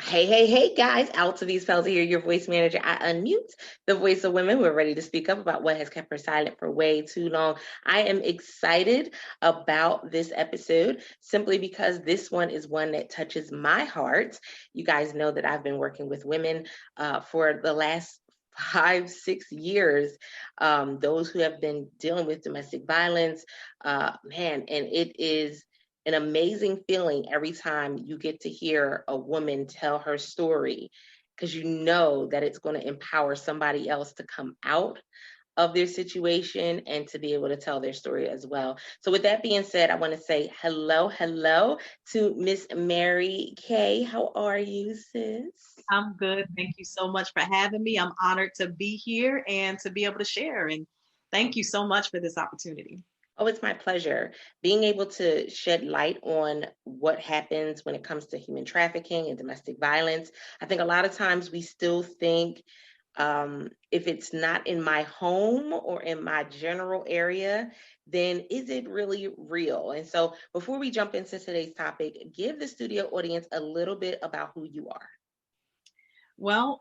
Hey, guys. Altovise here, your voice manager. I unmute the voice of women who are ready to speak up about what has kept her silent for way too long. I am excited about this episode simply because this one is one that touches my heart. You guys know that I've been working with women for the last 5, 6 years, those who have been dealing with domestic violence, and it is an amazing feeling every time you get to hear a woman tell her story, because you know that it's going to empower somebody else to come out of their situation and to be able to tell their story as well. So with that being said, I want to say hello to Miss Mary Kaye. How are you, sis? I'm good. Thank you so much for having me. I'm honored to be here and to be able to share. And thank you so much for this opportunity. Oh, it's my pleasure. Being able to shed light on what happens when it comes to human trafficking and domestic violence. I think a lot of times we still think if it's not in my home or in my general area, then is it really real? And so before we jump into today's topic, give the studio audience a little bit about who you are. Well,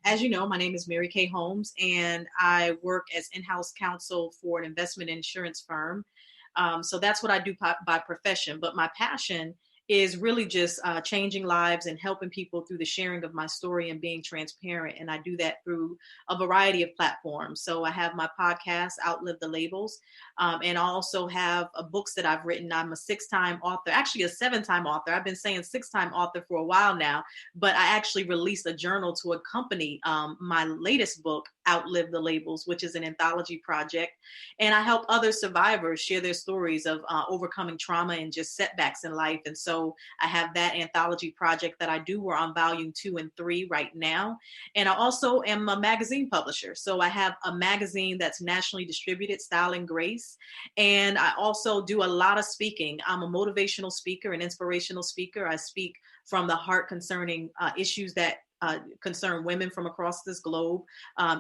as you know, my name is Mary Kaye Holmes, and I work as in-house counsel for an investment insurance firm. So that's what I do by profession. But my passion is really just changing lives and helping people through the sharing of my story and being transparent. And I do that through a variety of platforms. So I have my podcast, Outlive the Labels, and I also have books that I've written. I'm a 6-time author, actually a 7-time author. I've been saying 6-time author for a while now, but I actually released a journal to accompany my latest book, Outlive the Labels, which is an anthology project. And I help other survivors share their stories of overcoming trauma and just setbacks in life. And so I have that anthology project that I do. We're on volume 2 and 3 right now. And I also am a magazine publisher. So I have a magazine that's nationally distributed, Style and Grace. And I also do a lot of speaking. I'm a motivational speaker, an inspirational speaker. I speak from the heart concerning issues that concern women from across this globe,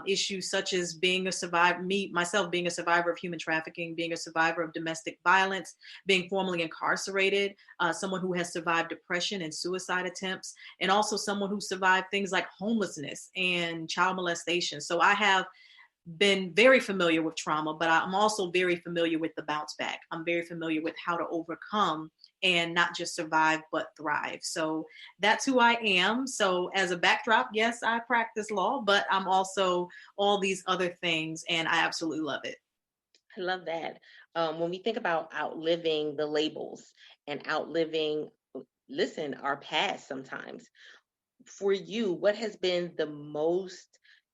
issues such as being a survivor, myself being a survivor of human trafficking, being a survivor of domestic violence, being formerly incarcerated, someone who has survived depression and suicide attempts, and also someone who survived things like homelessness and child molestation. So I have been very familiar with trauma, but I'm also very familiar with the bounce back. I'm very familiar with how to overcome and not just survive, but thrive. So that's who I am. So as a backdrop, yes, I practice law, but I'm also all these other things, and I absolutely love it. I love that. When we think about outliving the labels and outliving, listen, our past sometimes, for you, what has been the most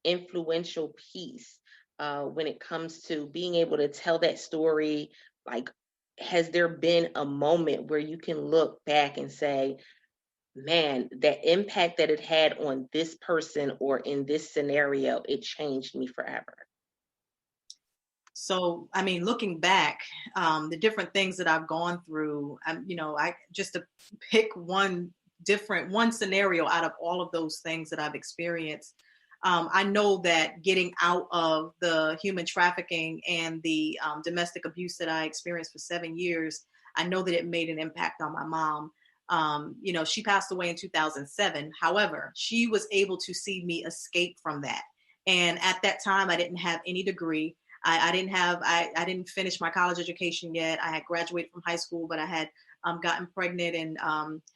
influential piece when it comes to being able to tell that story? Like, has there been a moment where you can look back and say, man, that impact that it had on this person or in this scenario, it changed me forever? So, I mean, looking back, the different things that I've gone through, I just to pick one scenario out of all of those things that I've experienced. I know that getting out of the human trafficking and the domestic abuse that I experienced for 7 years, I know that it made an impact on my mom. She passed away in 2007. However, she was able to see me escape from that. And at that time, I didn't have any degree. I didn't finish my college education yet. I had graduated from high school, but I had gotten pregnant and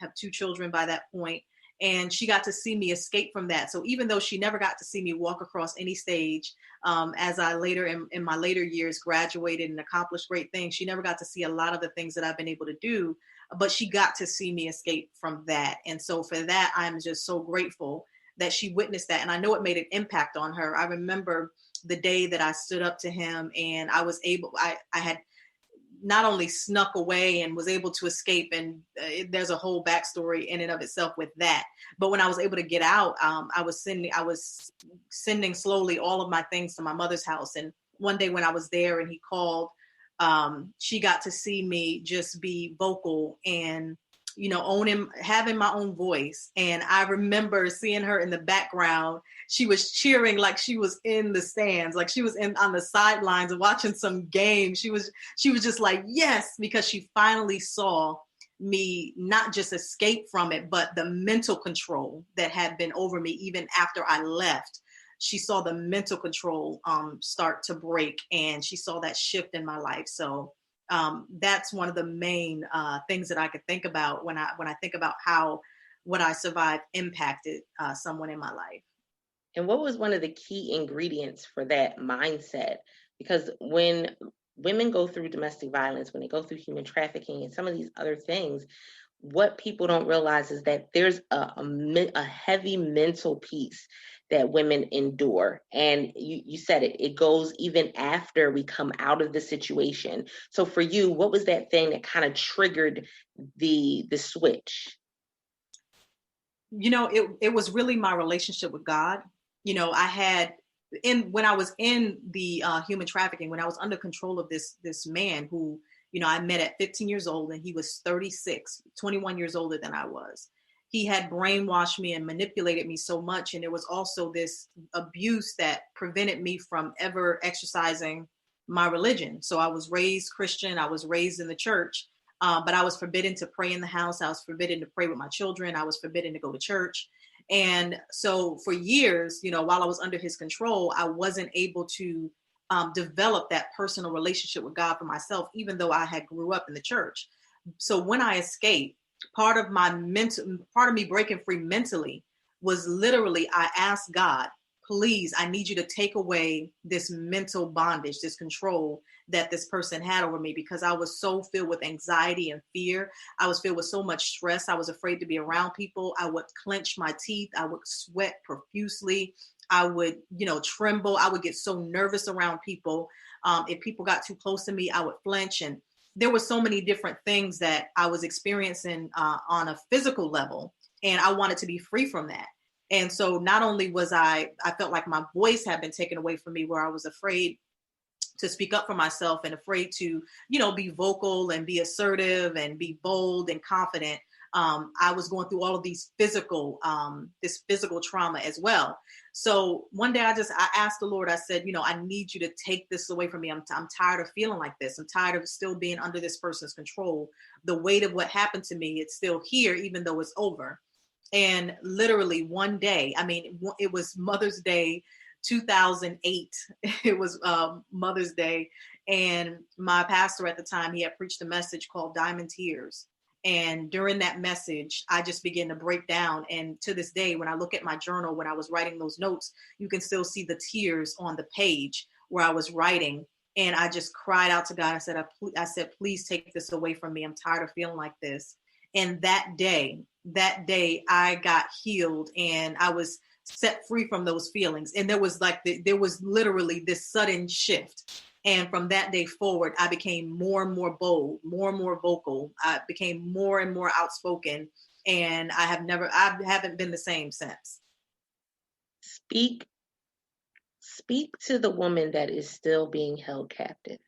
have 2 children by that point. And she got to see me escape from that. So even though she never got to see me walk across any stage, as I later in my later years graduated and accomplished great things, she never got to see a lot of the things that I've been able to do, but she got to see me escape from that. And so for that, I'm just so grateful that she witnessed that. And I know it made an impact on her. I remember the day that I stood up to him and I had not only snuck away and was able to escape, and there's a whole backstory in and of itself with that. But when I was able to get out, I was sending slowly all of my things to my mother's house. And one day when I was there and he called, she got to see me just be vocal and having my own voice. And I remember seeing her in the background. She was cheering like she was in the stands, like she was on the sidelines watching some game. She was just like, yes, because she finally saw me not just escape from it, but the mental control that had been over me even after I left. She saw the mental control start to break, and she saw that shift in my life. So that's one of the main things that I could think about when I think about how what I survived impacted someone in my life. And what was one of the key ingredients for that mindset? Because when women go through domestic violence, when they go through human trafficking and some of these other things, what people don't realize is that there's a heavy mental piece that women endure. And you said it goes even after we come out of the situation. So for you, what was that thing that kind of triggered the switch? It was really my relationship with God. I had when I was in the human trafficking, when I was under control of this man who, I met at 15 years old, and he was 36, 21 years older than I was. He had brainwashed me and manipulated me so much. And there was also this abuse that prevented me from ever exercising my religion. So I was raised Christian. I was raised in the church, but I was forbidden to pray in the house. I was forbidden to pray with my children. I was forbidden to go to church. And so for years, while I was under his control, I wasn't able to develop that personal relationship with God for myself, even though I had grew up in the church. So when I escaped, part of me breaking free mentally was literally, I asked God, please, I need you to take away this mental bondage, this control that this person had over me, because I was so filled with anxiety and fear. I was filled with so much stress. I was afraid to be around people. I would clench my teeth. I would sweat profusely. I would, tremble. I would get so nervous around people. If people got too close to me, I would flinch. And there were so many different things that I was experiencing on a physical level, and I wanted to be free from that. And so not only was I felt like my voice had been taken away from me, where I was afraid to speak up for myself and afraid to, be vocal and be assertive and be bold and confident. I was going through all of these this physical trauma as well. So one day I asked the Lord, I said, I need you to take this away from me. I'm tired of feeling like this. I'm tired of still being under this person's control. The weight of what happened to me, it's still here, even though it's over. And literally one day, it was Mother's Day, 2008. It was Mother's Day. And my pastor at the time, he had preached a message called Diamond Tears. And during that message, I just began to break down. And to this day, when I look at my journal, when I was writing those notes, you can still see the tears on the page where I was writing. And I just cried out to God. I said, please take this away from me. I'm tired of feeling like this. And that day I got healed, and I was set free from those feelings. And there was literally this sudden shift. And from that day forward, I became more and more bold, more and more vocal. I became more and more outspoken, and I haven't been the same since. Speak to the woman that is still being held captive.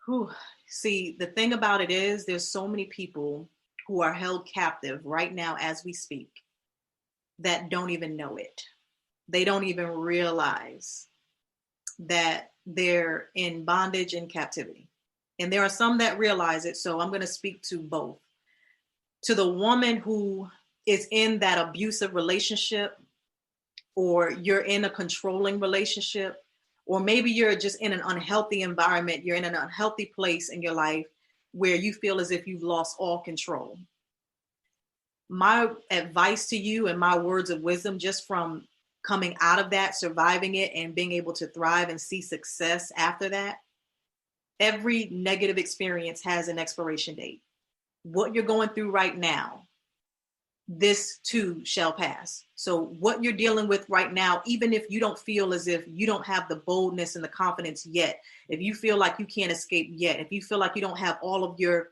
Whew. See, the thing about it is, there's so many people who are held captive right now as we speak that don't even know it. They don't even realize that they're in bondage and captivity. And there are some that realize it. So I'm going to speak to both. To the woman who is in that abusive relationship, or you're in a controlling relationship, or maybe you're just in an unhealthy environment. You're in an unhealthy place in your life where you feel as if you've lost all control. My advice to you and my words of wisdom, just from coming out of that, surviving it, and being able to thrive and see success after that, every negative experience has an expiration date. What you're going through right now, this too shall pass. So what you're dealing with right now, even if you don't feel as if you don't have the boldness and the confidence yet, if you feel like you can't escape yet, if you feel like you don't have all of your,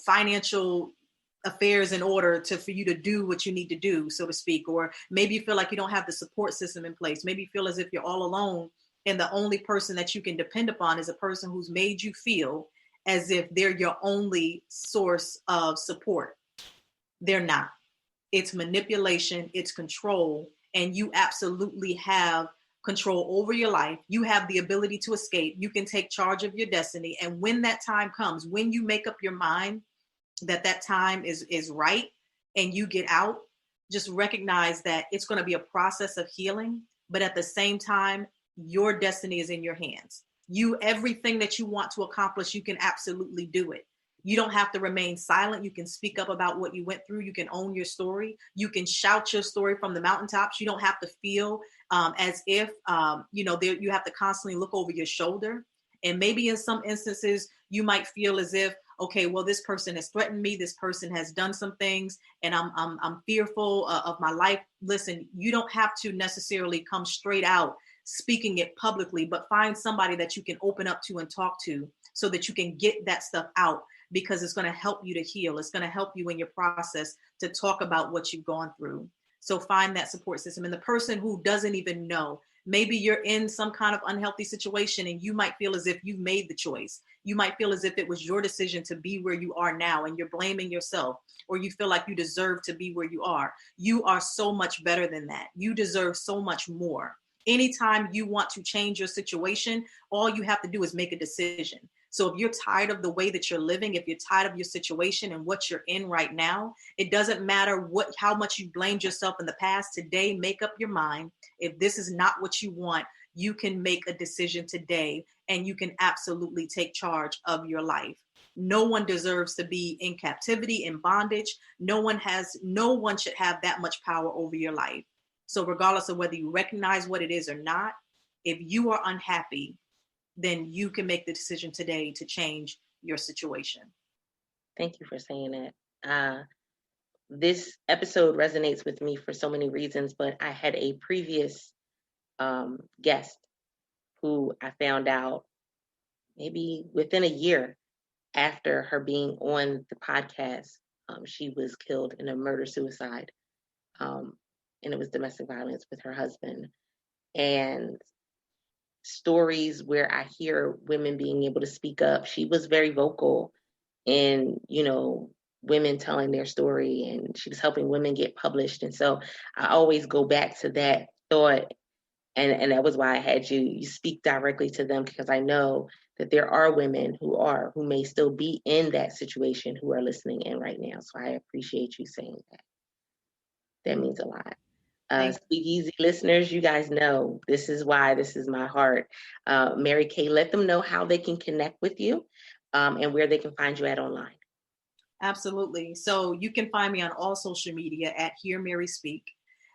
financial affairs in order for you to do what you need to do, so to speak, or maybe you feel like you don't have the support system in place. Maybe you feel as if you're all alone, and the only person that you can depend upon is a person who's made you feel as if they're your only source of support. They're not. It's manipulation, it's control, and you absolutely have control over your life. You have the ability to escape. You can take charge of your destiny. And when that time comes, when you make up your mind that that time is right and you get out, just recognize that it's going to be a process of healing. But at the same time, your destiny is in your hands. Everything that you want to accomplish, you can absolutely do it. You don't have to remain silent. You can speak up about what you went through. You can own your story. You can shout your story from the mountaintops. You don't have to feel as if, you have to constantly look over your shoulder. And maybe in some instances, you might feel as if, okay, well, this person has threatened me. This person has done some things, and I'm fearful of my life. Listen, you don't have to necessarily come straight out speaking it publicly, but find somebody that you can open up to and talk to so that you can get that stuff out, because it's going to help you to heal. It's going to help you in your process to talk about what you've gone through. So find that support system. And the person who doesn't even know, maybe you're in some kind of unhealthy situation and you might feel as if you've made the choice. You might feel as if it was your decision to be where you are now and you're blaming yourself, or you feel like you deserve to be where you are. You are so much better than that. You deserve so much more. Anytime you want to change your situation, all you have to do is make a decision. So if you're tired of the way that you're living, if you're tired of your situation and what you're in right now, it doesn't matter how much you blamed yourself in the past. Today, make up your mind. If this is not what you want, you can make a decision today, and you can absolutely take charge of your life. No one deserves to be in captivity, in bondage. No one should have that much power over your life. So regardless of whether you recognize what it is or not, if you are unhappy, then you can make the decision today to change your situation. Thank you for saying that. This episode resonates with me for so many reasons, but I had a previous guest who I found out maybe within a year after her being on the podcast. She was killed in a murder-suicide, and it was domestic violence with her husband. And stories where I hear women being able to speak up. She was very vocal in, women telling their story, and she was helping women get published. And so I always go back to that thought. And that was why I had you speak directly to them, because I know that there are women who may still be in that situation who are listening in right now. So I appreciate you saying that. That means a lot. SpeakEasy listeners, you guys know this is why this is my heart. Mary Kaye, let them know how they can connect with you and where they can find you at online. Absolutely. So you can find me on all social media at Hear Mary Speak.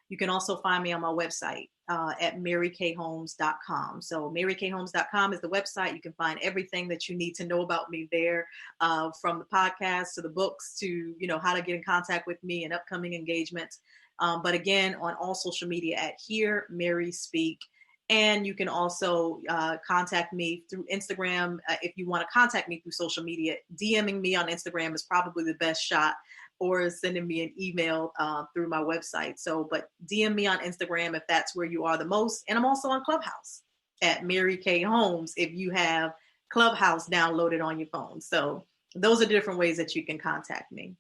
You can also find me on my website at marykayholmes.com. So marykayholmes.com is the website. You can find everything that you need to know about me there, from the podcast to the books to, how to get in contact with me and upcoming engagements. But again, on all social media at Hear Mary Speak. And you can also contact me through Instagram. If you want to contact me through social media, DMing me on Instagram is probably the best shot, or sending me an email through my website. So, but DM me on Instagram if that's where you are the most. And I'm also on Clubhouse at Mary Kaye Holmes if you have Clubhouse downloaded on your phone. So those are different ways that you can contact me.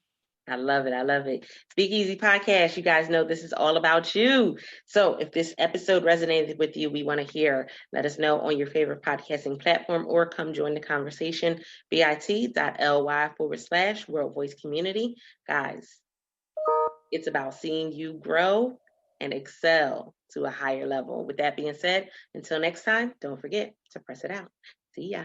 I love it. I love it. SpeakEasy Podcast, you guys know this is all about you. So if this episode resonated with you, we want to hear. Let us know on your favorite podcasting platform, or come join the conversation, bit.ly/World Voice Community. Guys, it's about seeing you grow and excel to a higher level. With that being said, until next time, don't forget to press it out. See ya.